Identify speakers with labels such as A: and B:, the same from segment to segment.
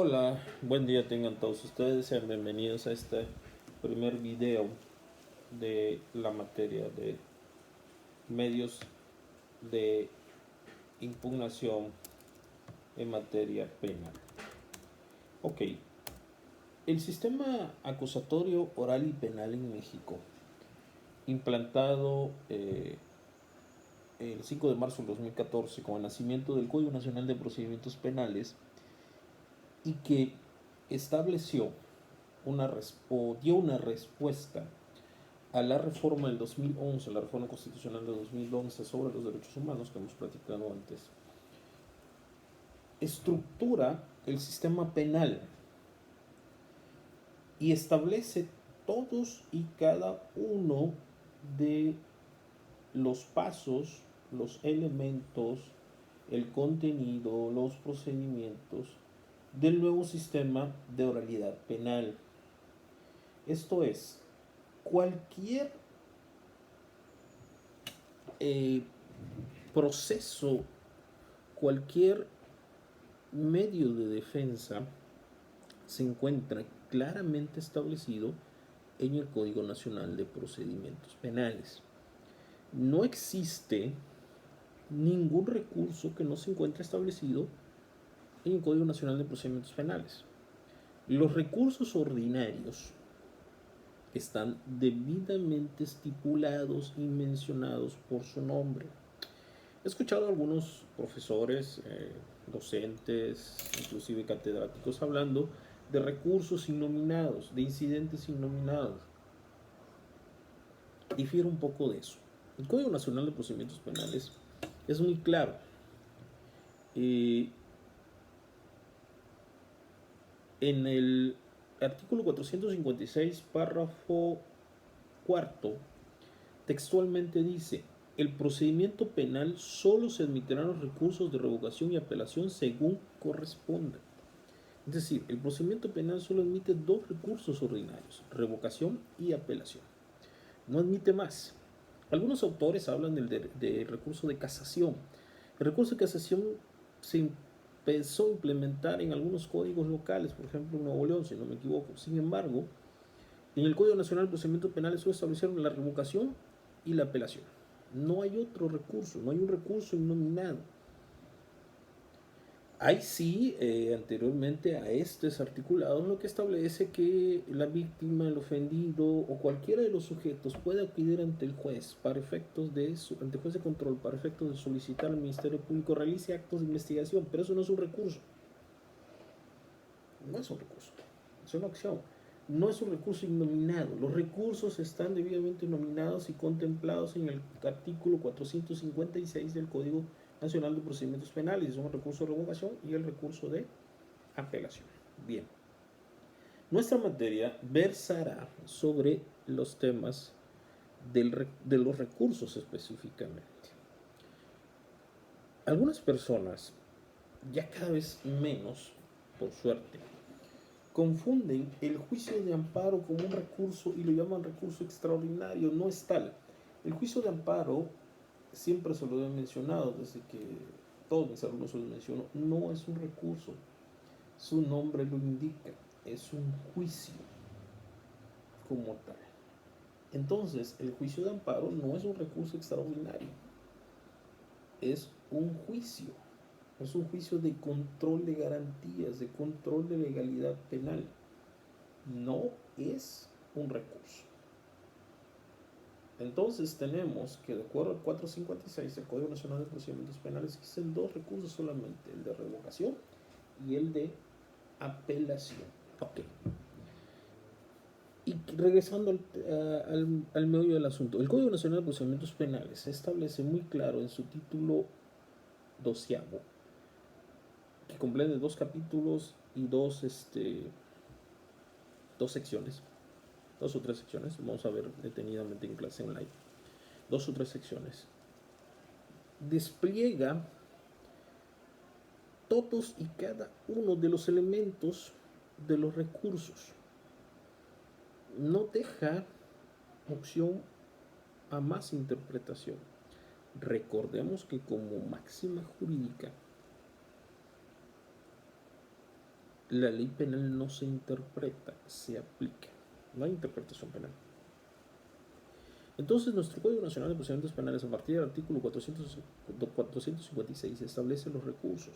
A: Hola, buen día tengan todos ustedes, sean bienvenidos a este primer video de la materia de medios de impugnación en materia penal. Ok, el sistema acusatorio oral y penal en México, implantado el 5 de marzo del 2014 con el nacimiento del Código Nacional de Procedimientos Penales y que estableció o dio una respuesta a la reforma del 2011, la reforma constitucional de 2011 sobre los derechos humanos que hemos platicado antes, estructura el sistema penal y establece todos y cada uno de los pasos, los elementos, el contenido, los procedimientos del nuevo sistema de oralidad penal. Esto es, cualquier proceso, cualquier medio de defensa se encuentra claramente establecido en el Código Nacional de Procedimientos Penales. No existe ningún recurso que no se encuentre establecido en el Código Nacional de Procedimientos Penales. Los recursos ordinarios están debidamente estipulados y mencionados por su nombre. He escuchado a algunos profesores, docentes, inclusive catedráticos, hablando de recursos innominados, de incidentes innominados. Difiere un poco de eso. El Código Nacional de Procedimientos Penales es muy claro. En el artículo 456, párrafo cuarto, textualmente dice: el procedimiento penal solo se admitirán los recursos de revocación y apelación según corresponda. Es decir, el procedimiento penal solo admite dos recursos ordinarios: revocación y apelación. No admite más. Algunos autores hablan del recurso de casación. El recurso de casación se empezó a implementar en algunos códigos locales, por ejemplo en Nuevo León, si no me equivoco. Sin embargo, en el Código Nacional de Procedimientos Penales solo establecieron la revocación y la apelación. No hay otro recurso, no hay un recurso innominado. Hay sí, anteriormente a estos articulados, lo que establece que la víctima, el ofendido o cualquiera de los sujetos puede acudir ante el juez ante el juez de control para efectos de solicitar al Ministerio Público realice actos de investigación, pero eso no es un recurso. No es un recurso, es una opción. No es un recurso innominado. Los recursos están debidamente nominados y contemplados en el artículo 456 del Código Nacional de Procedimientos Penales. Son el recurso de revocación y el recurso de apelación. Bien. Nuestra materia versará sobre los temas de los recursos específicamente. Algunas personas, ya cada vez menos, por suerte, confunden el juicio de amparo como un recurso y lo llaman recurso extraordinario. No es tal. El juicio de amparo, siempre se lo he mencionado desde que todos mis alumnos se lo menciono, no es un recurso. Su nombre lo indica, es un juicio como tal. Entonces, el juicio de amparo no es un recurso extraordinario, es un juicio. Es un juicio de control de garantías, de control de legalidad penal. No es un recurso. Entonces tenemos que, de acuerdo al 456 del Código Nacional de Procedimientos Penales, existen dos recursos solamente: el de revocación y el de apelación. Ok. Y regresando al meollo del asunto, el Código Nacional de Procedimientos Penales establece muy claro en su título 12, que comprende dos capítulos y dos secciones, dos o tres secciones, vamos a ver detenidamente en clase online, dos o tres secciones, despliega todos y cada uno de los elementos de los recursos. No deja opción a más interpretación. Recordemos que como máxima jurídica, la ley penal no se interpreta, se aplica. No hay interpretación penal. Entonces, nuestro Código Nacional de Procedimientos Penales, a partir del artículo 456, establece los recursos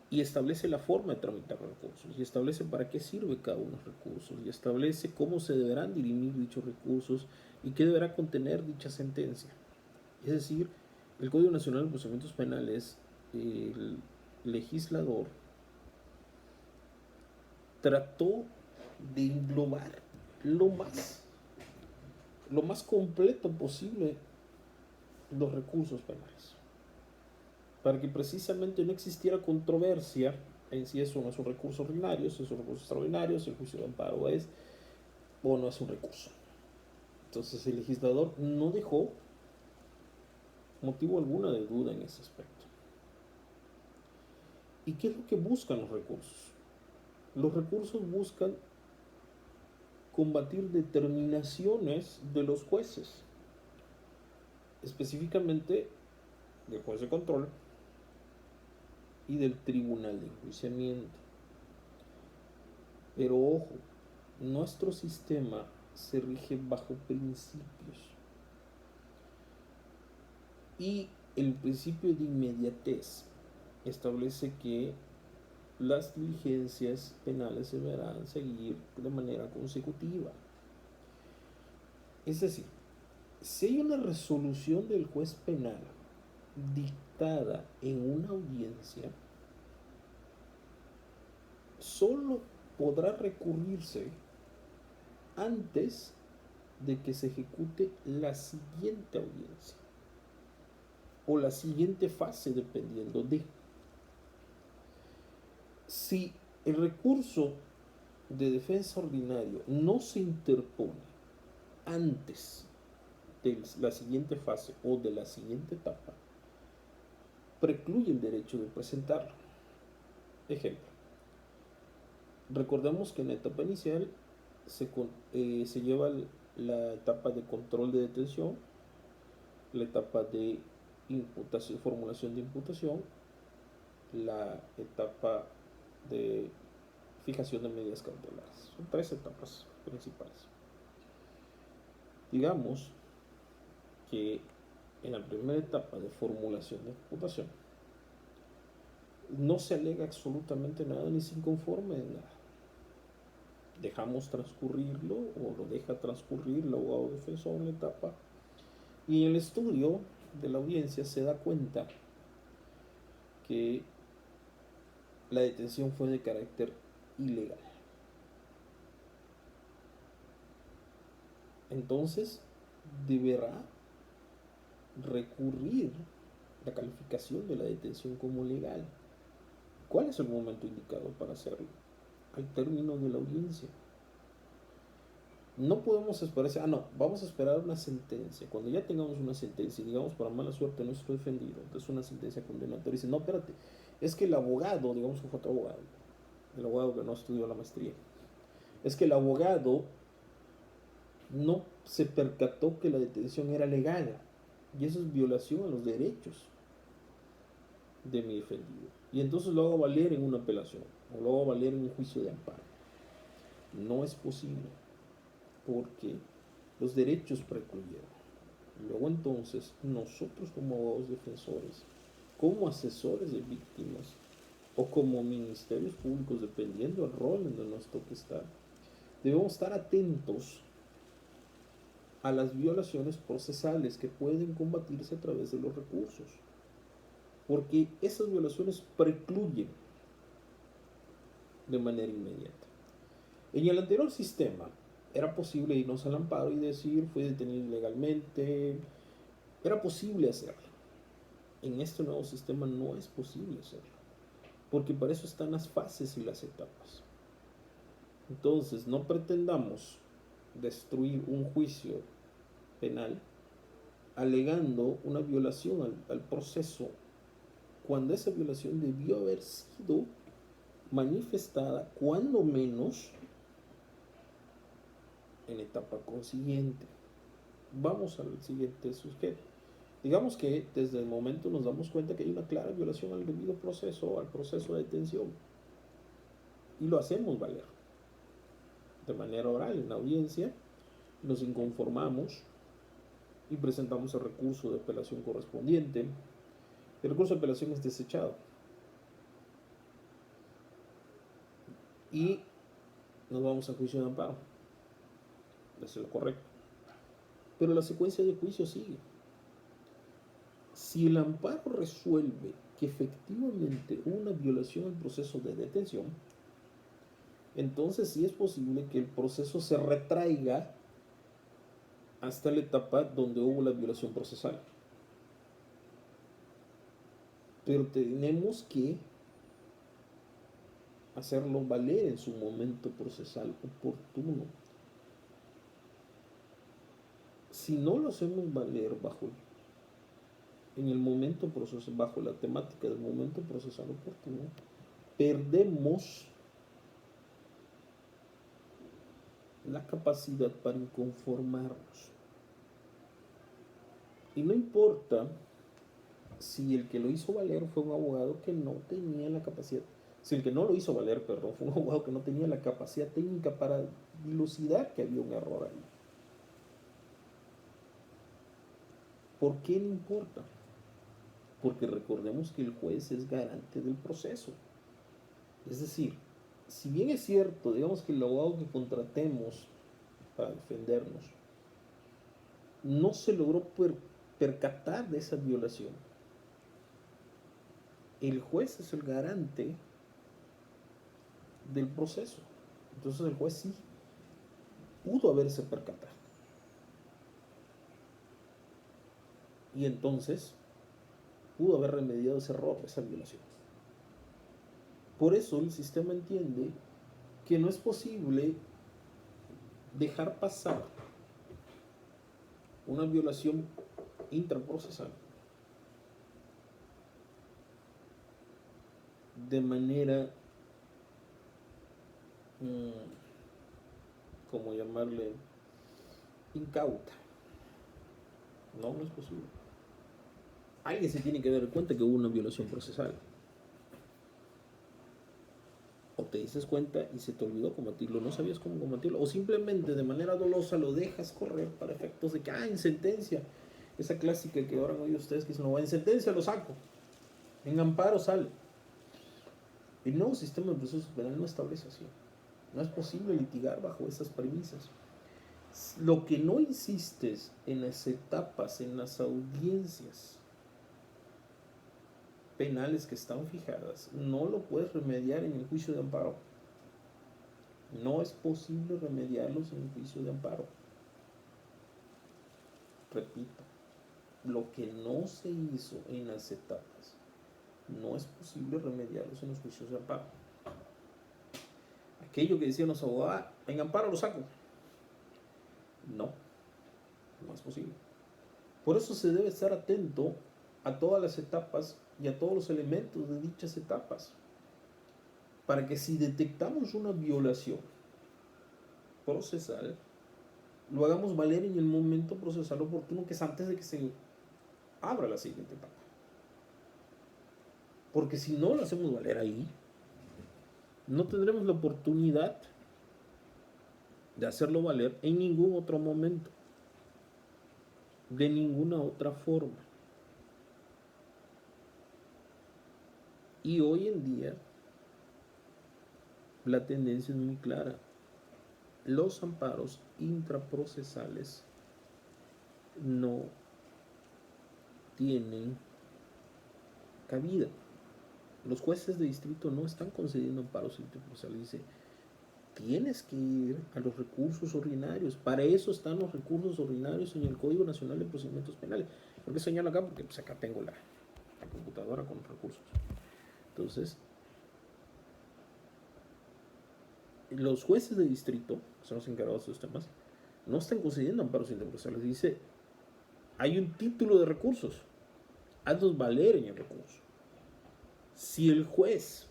A: y establece la forma de tramitar los recursos y establece para qué sirve cada uno de los recursos y establece cómo se deberán dirimir dichos recursos y qué deberá contener dicha sentencia. Es decir, el Código Nacional de Procedimientos Penales, el legislador trató de englobar lo más completo posible los recursos penales, para que precisamente no existiera controversia en si eso no es un recurso ordinario, si es un recurso extraordinario, si el juicio de amparo es o no es un recurso. Entonces el legislador no dejó motivo alguno de duda en ese aspecto. ¿Y qué es lo que buscan los recursos? Los recursos buscan combatir determinaciones de los jueces, específicamente del juez de control y del tribunal de enjuiciamiento. Pero ojo, nuestro sistema se rige bajo principios y el principio de inmediatez establece que las diligencias penales se deberán seguir de manera consecutiva. Es decir, si hay una resolución del juez penal dictada en una audiencia, solo podrá recurrirse antes de que se ejecute la siguiente audiencia o la siguiente fase, dependiendo de. Si el recurso de defensa ordinario no se interpone antes de la siguiente fase o de la siguiente etapa, precluye el derecho de presentarlo. Ejemplo, recordemos que en la etapa inicial se lleva la etapa de control de detención, la etapa de imputación, formulación de imputación, la etapa de fijación de medidas cautelares. Son 3 etapas principales. Digamos que en la primera etapa de formulación de imputación no se alega absolutamente nada ni se inconforme de nada. Dejamos transcurrirlo o lo deja transcurrir el abogado defensor en la etapa y en el estudio de la audiencia se da cuenta que la detención fue de carácter ilegal. Entonces deberá recurrir la calificación de la detención como legal. ¿Cuál es el momento indicado para hacerlo? Al término de la audiencia. No podemos esperar, vamos a esperar una sentencia. Cuando ya tengamos una sentencia, digamos, para mala suerte nuestro defendido, entonces una sentencia condenatoria, dice, no, espérate, es que el abogado, digamos que fue otro abogado, el abogado que no estudió la maestría, es que el abogado no se percató que la detención era legal, y eso es violación a los derechos de mi defendido. Y entonces lo hago valer en una apelación, o lo hago valer en un juicio de amparo. No es posible, porque los derechos precluyeron. Luego entonces, nosotros como abogados defensores, como asesores de víctimas, o como ministerios públicos, dependiendo del rol en donde nos toque estar, debemos estar atentos a las violaciones procesales que pueden combatirse a través de los recursos, porque esas violaciones precluyen de manera inmediata. En el anterior sistema era posible irnos al amparo y decir fue detenido ilegalmente, era posible hacerlo. En este nuevo sistema no es posible hacerlo, porque para eso están las fases y las etapas. Entonces no pretendamos destruir un juicio penal alegando una violación al proceso, cuando esa violación debió haber sido manifestada cuando menos en etapa consiguiente. Vamos al siguiente sujeto. Digamos que desde el momento nos damos cuenta que hay una clara violación al debido proceso, al proceso de detención, y lo hacemos valer de manera oral en la audiencia, nos inconformamos y presentamos el recurso de apelación correspondiente. El recurso de apelación es desechado y nos vamos a juicio de amparo. Eso es lo correcto. Pero la secuencia de juicio sigue. Si el amparo resuelve que efectivamente hubo una violación al proceso de detención, entonces sí es posible que el proceso se retraiga hasta la etapa donde hubo la violación procesal. Pero tenemos que hacerlo valer en su momento procesal oportuno. Si no lo hacemos valer en el momento procesal, bajo la temática del momento procesal oportuno, perdemos la capacidad para inconformarnos. Y no importa si el que lo hizo valer fue un abogado que no tenía la capacidad, si el que no lo hizo valer, perdón, fue un abogado que no tenía la capacidad técnica para dilucidar que había un error ahí. ¿Por qué no importa? Porque recordemos que el juez es garante del proceso. Es decir, si bien es cierto, digamos que el abogado que contratemos para defendernos no se logró percatar de esa violación, el juez es el garante del proceso. Entonces el juez sí pudo haberse percatado. Y entonces pudo haber remediado ese error, esa violación. Por eso el sistema entiende que no es posible dejar pasar una violación intraprocesal de manera, ¿cómo llamarle? Incauta. No, no es posible. Alguien se tiene que dar cuenta que hubo una violación procesal. O te dices cuenta y se te olvidó combatirlo, no sabías cómo combatirlo, o simplemente de manera dolosa lo dejas correr para efectos de que, en sentencia, esa clásica que ahora han oído ustedes que dicen, no, en sentencia lo saco, en amparo sale. El nuevo sistema de proceso penal no establece así. No es posible litigar bajo esas premisas. Lo que no insistes en las etapas, en las audiencias penales que están fijadas, no lo puedes remediar en el juicio de amparo. No es posible remediarlos en el juicio de amparo. Repito, lo que no se hizo en las etapas, no es posible remediarlos en los juicios de amparo. Aquello que decían los abogados, en amparo lo saco. No, no es posible. Por eso se debe estar atento a todas las etapas y a todos los elementos de dichas etapas, para que si detectamos una violación procesal, lo hagamos valer en el momento procesal oportuno, que es antes de que se abra la siguiente etapa. Porque si no lo hacemos valer ahí, no tendremos la oportunidad de hacerlo valer en ningún otro momento, de ninguna otra forma. Y hoy en día la tendencia es muy clara. Los amparos intraprocesales no tienen cabida. Los jueces de distrito no están concediendo amparos intraprocesales. Dice, tienes que ir a los recursos ordinarios. Para eso están los recursos ordinarios en el Código Nacional de Procedimientos Penales. ¿Por qué señalo acá? Porque pues acá tengo la computadora con los recursos. Entonces, los jueces de distrito, que son los encargados de estos temas, no están concediendo amparos intraprocesales. Dice, hay un título de recursos, hazlos valer en el recurso. Si el juez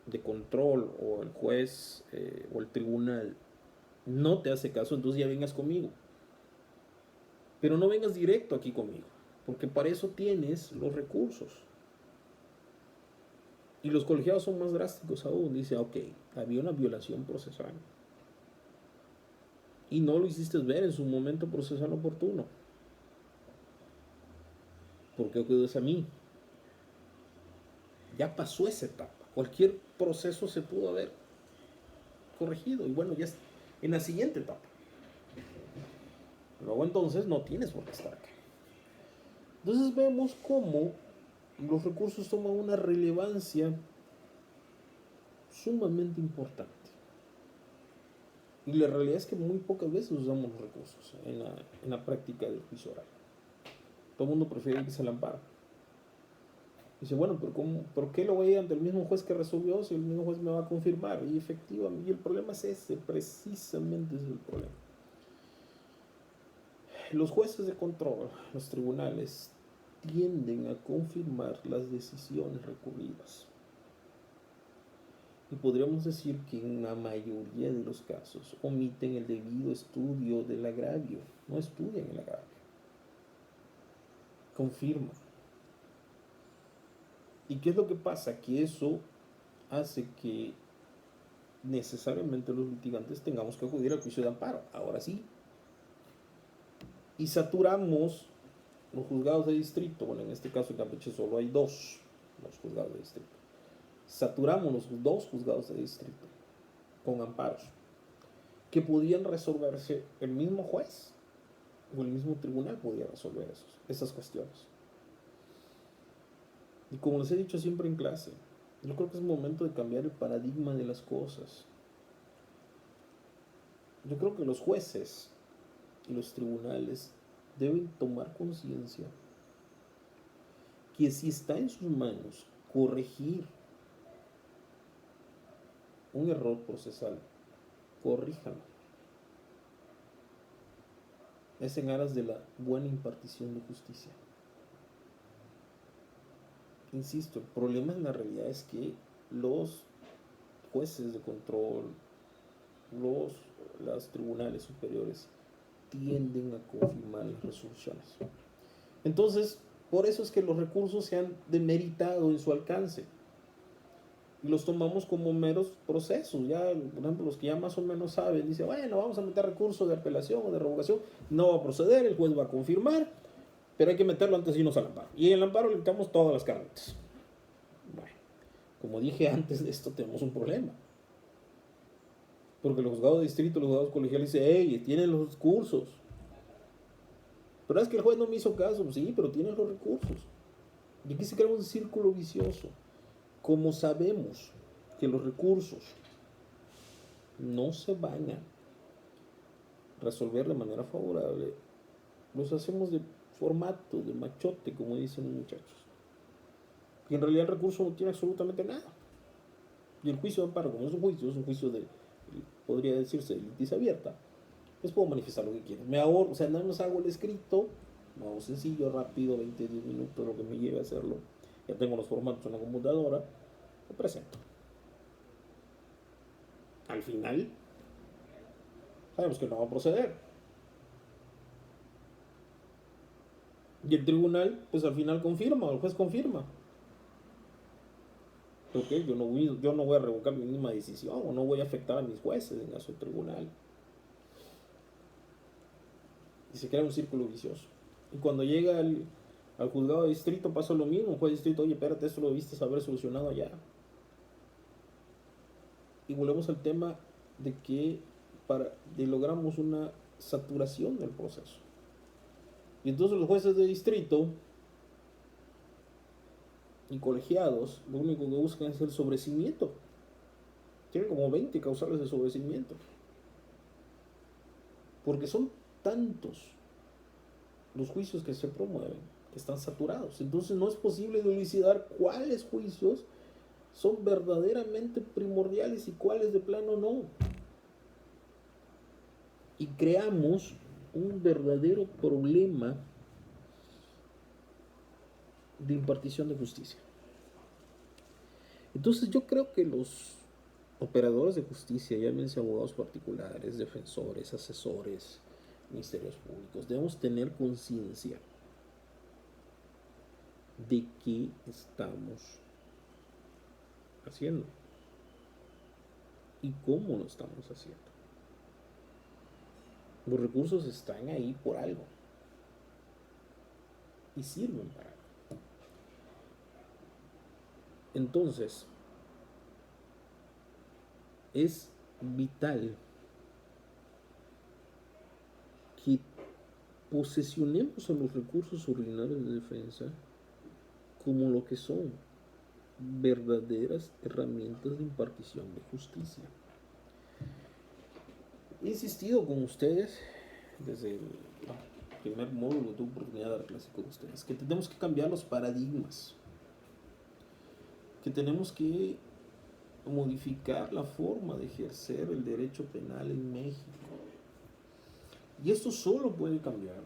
A: de control o el juez o el tribunal no te hace caso, entonces ya vengas conmigo. Pero no vengas directo aquí conmigo, porque para eso tienes los recursos. Y los colegiados son más drásticos aún. Dice, ok, había una violación procesal. Y no lo hiciste ver en su momento procesal oportuno. ¿Por qué acudes a mí? Ya pasó esa etapa. Cualquier proceso se pudo haber corregido. Y bueno, ya es en la siguiente etapa. Luego entonces no tienes por qué estar acá. Entonces vemos cómo los recursos toman una relevancia sumamente importante. Y la realidad es que muy pocas veces usamos los recursos en la práctica del juicio oral. Todo el mundo prefiere irse al amparo. Dice, bueno, pero ¿por qué lo voy a ir ante el mismo juez que resolvió si el mismo juez me va a confirmar? Y efectivamente, y el problema es ese, precisamente ese es el problema. Los jueces de control, los tribunales, tienden a confirmar las decisiones recurridas. Y podríamos decir que en la mayoría de los casos omiten el debido estudio del agravio, no estudian el agravio, confirman. ¿Y qué es lo que pasa? Que eso hace que necesariamente los litigantes tengamos que acudir al juicio de amparo, ahora sí. Y saturamos los juzgados de distrito, bueno, en este caso en Campeche solo hay dos, los juzgados de distrito. Saturamos los dos juzgados de distrito con amparos que podían resolverse el mismo juez o el mismo tribunal podía resolver esas cuestiones. Y como les he dicho siempre en clase, yo creo que es momento de cambiar el paradigma de las cosas. Yo creo que los jueces y los tribunales deben tomar conciencia que si está en sus manos corregir un error procesal, corríjanlo. Es en aras de la buena impartición de justicia. Insisto, el problema en la realidad es que los jueces de control, los tribunales superiores tienden a confirmar las resoluciones. Entonces, por eso es que los recursos se han demeritado en su alcance y los tomamos como meros procesos. Ya, por ejemplo, los que ya más o menos saben, dicen, bueno, vamos a meter recurso de apelación o de revocación, no va a proceder, el juez va a confirmar, pero hay que meterlo antes de irnos al amparo. Y en el amparo le quitamos todas las carretas. Bueno, como dije antes de esto, tenemos un problema. Porque los juzgados de distrito, los juzgados colegiales dicen, hey, tienen los recursos. Pero es que el juez no me hizo caso. Sí, pero tienen los recursos. Y aquí se crea un círculo vicioso. Como sabemos que los recursos no se van a resolver de manera favorable, los hacemos de formato, de machote, como dicen los muchachos. Y en realidad el recurso no tiene absolutamente nada. Y el juicio de amparo, como es un juicio de, podría decirse, de litigia abierta, les puedo manifestar lo que quiero. Me ahorro, o sea, nada más hago el escrito, lo hago sencillo, rápido, 20, 10 minutos, lo que me lleve a hacerlo. Ya tengo los formatos en la computadora, lo presento. Al final, sabemos que no va a proceder. Y el tribunal, pues al final confirma, el juez confirma. Ok, yo no voy a revocar mi misma decisión o no voy a afectar a mis jueces en su tribunal. Y se crea un círculo vicioso. Y cuando llega al juzgado de distrito pasa lo mismo. El juez de distrito, oye, espérate, esto lo viste haber solucionado allá. Y volvemos al tema de que logramos una saturación del proceso. Y entonces los jueces de distrito y colegiados lo único que buscan es el sobrecimiento. Tienen como 20 causales de sobrecimiento. Porque son tantos los juicios que se promueven que están saturados. Entonces no es posible dilucidar cuáles juicios son verdaderamente primordiales y cuáles de plano no. Y creamos un verdadero problema de impartición de justicia. Entonces yo creo que los operadores de justicia, llámense abogados particulares, defensores, asesores, ministerios públicos. Debemos tener conciencia de qué estamos haciendo y cómo lo estamos haciendo. Los recursos están ahí por algo y sirven para algo. Entonces, es vital que posesionemos a los recursos ordinarios de defensa como lo que son verdaderas herramientas de impartición de justicia. He insistido con ustedes desde el primer módulo que tuve oportunidad de dar clase con ustedes, que tenemos que cambiar los paradigmas, que tenemos que modificar la forma de ejercer el derecho penal en México. Y esto solo puede cambiar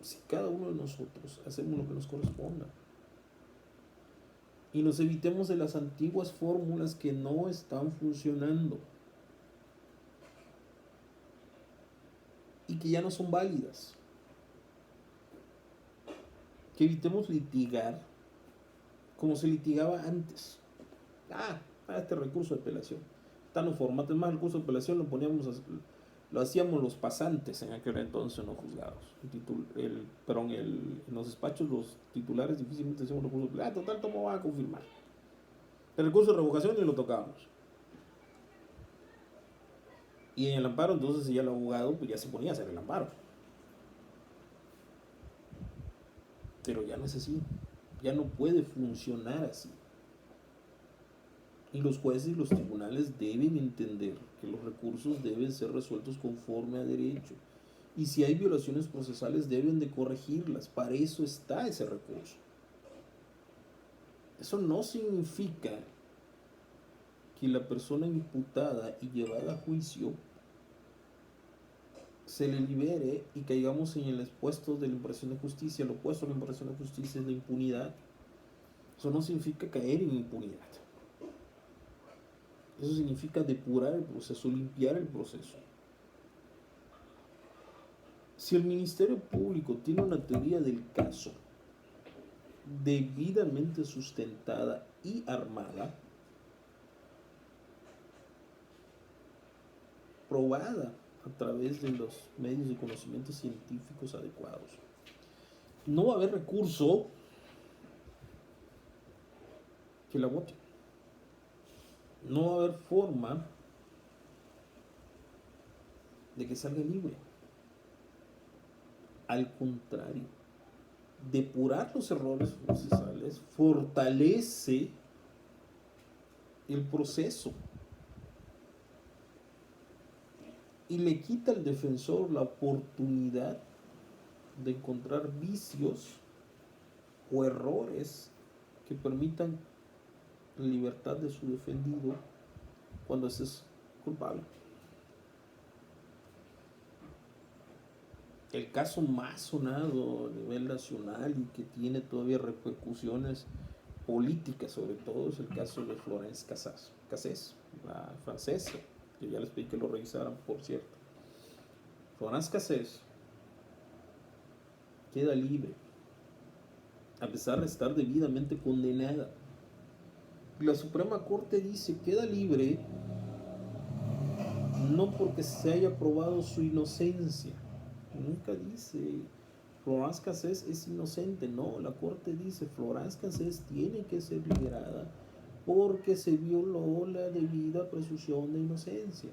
A: si cada uno de nosotros hacemos lo que nos corresponda y nos evitemos de las antiguas fórmulas que no están funcionando y que ya no son válidas. Que evitemos litigar como se litigaba antes. Este recurso de apelación. Tal formato, es más, el recurso de apelación lo hacíamos los pasantes en aquel entonces en los juzgados. En los despachos los titulares difícilmente hacían un recurso de apelación. Total, ¿cómo va a confirmar? El recurso de revocación ni lo tocábamos. Y en el amparo, entonces ya el abogado pues ya se ponía a hacer el amparo. Pero ya no es así. Ya no puede funcionar así. Y los jueces y los tribunales deben entender que los recursos deben ser resueltos conforme a derecho. Y si hay violaciones procesales deben de corregirlas. Para eso está ese recurso. Eso no significa que la persona imputada y llevada a juicio se le libere y caigamos en el expuesto de la impartición de justicia. Lo opuesto a la impartición de justicia es la impunidad. Eso no significa caer en impunidad. Eso significa depurar el proceso, limpiar el proceso. Si el Ministerio Público tiene una teoría del caso debidamente sustentada y armada, probada a través de los medios de conocimiento científicos adecuados, no va a haber recurso que la vote. No va a haber forma de que salga libre. Al contrario, depurar los errores procesales fortalece el proceso y le quita al defensor la oportunidad de encontrar vicios o errores que permitan la libertad de su defendido cuando ese es culpable. El caso más sonado a nivel nacional y que tiene todavía repercusiones políticas sobre todo es el caso de Florence Cassés, la francesa, que ya les pedí que lo revisaran, por cierto. Florence Cassés queda libre a pesar de estar debidamente condenada. La Suprema Corte dice queda libre no porque se haya probado su inocencia. Nunca dice Florence Cassés es inocente. No, la Corte dice Florence Cassés tiene que ser liberada porque se violó la debida presunción de inocencia.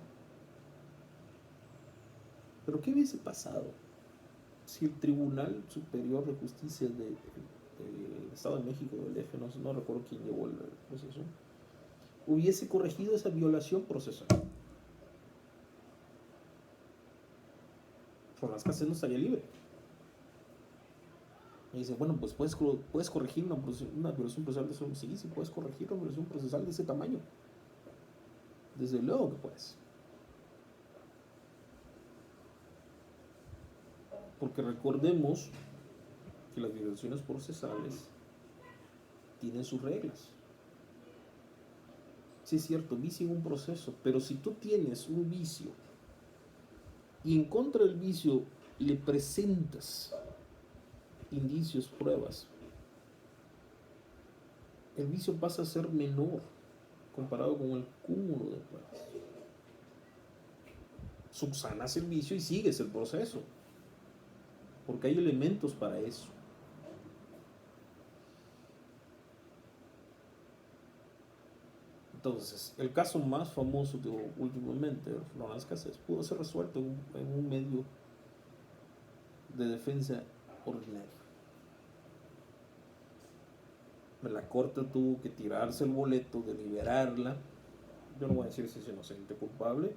A: Pero ¿qué hubiese pasado si el Tribunal Superior de Justicia del Estado de México, del DF, no recuerdo quién llevó el proceso, hubiese corregido esa violación procesal? Florence Cassés no estaría libre. Y dice, bueno, pues puedes corregir una violación procesal de eso. Sí, puedes corregir una violación procesal de ese tamaño. Desde luego que puedes. Porque recordemos que las violaciones procesales tienen sus reglas. Sí es cierto, vicio en un proceso, pero si tú tienes un vicio y en contra del vicio le presentas indicios, pruebas, el vicio pasa a ser menor comparado con el cúmulo de pruebas. Subsanas el vicio y sigues el proceso, porque hay elementos para eso. Entonces, el caso más famoso de últimamente, Florence Cassés, pudo ser resuelto en un medio de defensa ordinario. La corte tuvo que tirarse el boleto de liberarla. Yo no voy a decir si es inocente o culpable,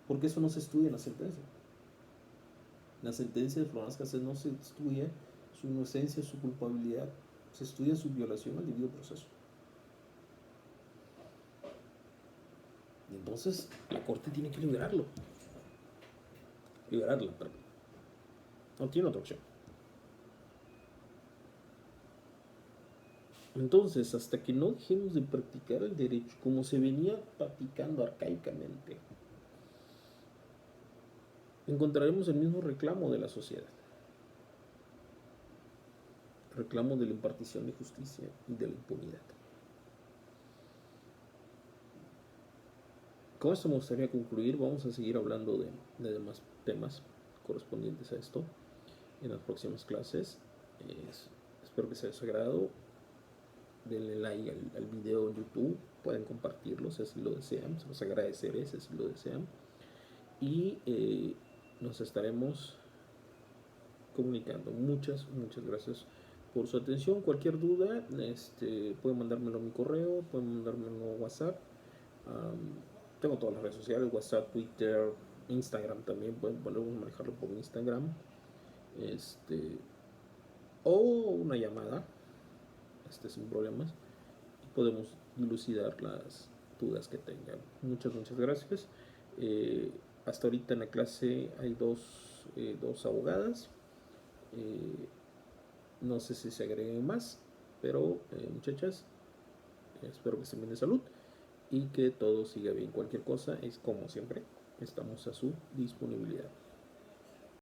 A: porque eso no se estudia en la sentencia. En la sentencia de Florence Cassés no se estudia su inocencia, su culpabilidad, se estudia su violación al debido proceso. Y entonces la corte tiene que liberarla, perdón. No tiene otra opción. Entonces, hasta que no dejemos de practicar el derecho como se venía practicando arcaicamente, encontraremos el mismo reclamo de la sociedad. Reclamo de la impartición de justicia y de la impunidad. Con esto me gustaría concluir. Vamos a seguir hablando de demás temas correspondientes a esto en las próximas clases. Espero que sea de su agrado. Denle like al video en YouTube. Pueden compartirlo si así lo desean. Se los agradeceré si así lo desean. Y nos estaremos comunicando. Muchas gracias por su atención. Cualquier duda, pueden mandármelo a mi correo, pueden mandármelo a WhatsApp. Tengo todas las redes sociales, WhatsApp, Twitter, Instagram también, podemos manejarlo por Instagram. O una llamada, sin problemas. Y podemos dilucidar las dudas que tengan. Muchas gracias. Hasta ahorita en la clase hay dos abogadas. No sé si se agreguen más, pero muchachas, espero que estén bien de salud y que todo siga bien. Cualquier cosa es como siempre, estamos a su disponibilidad.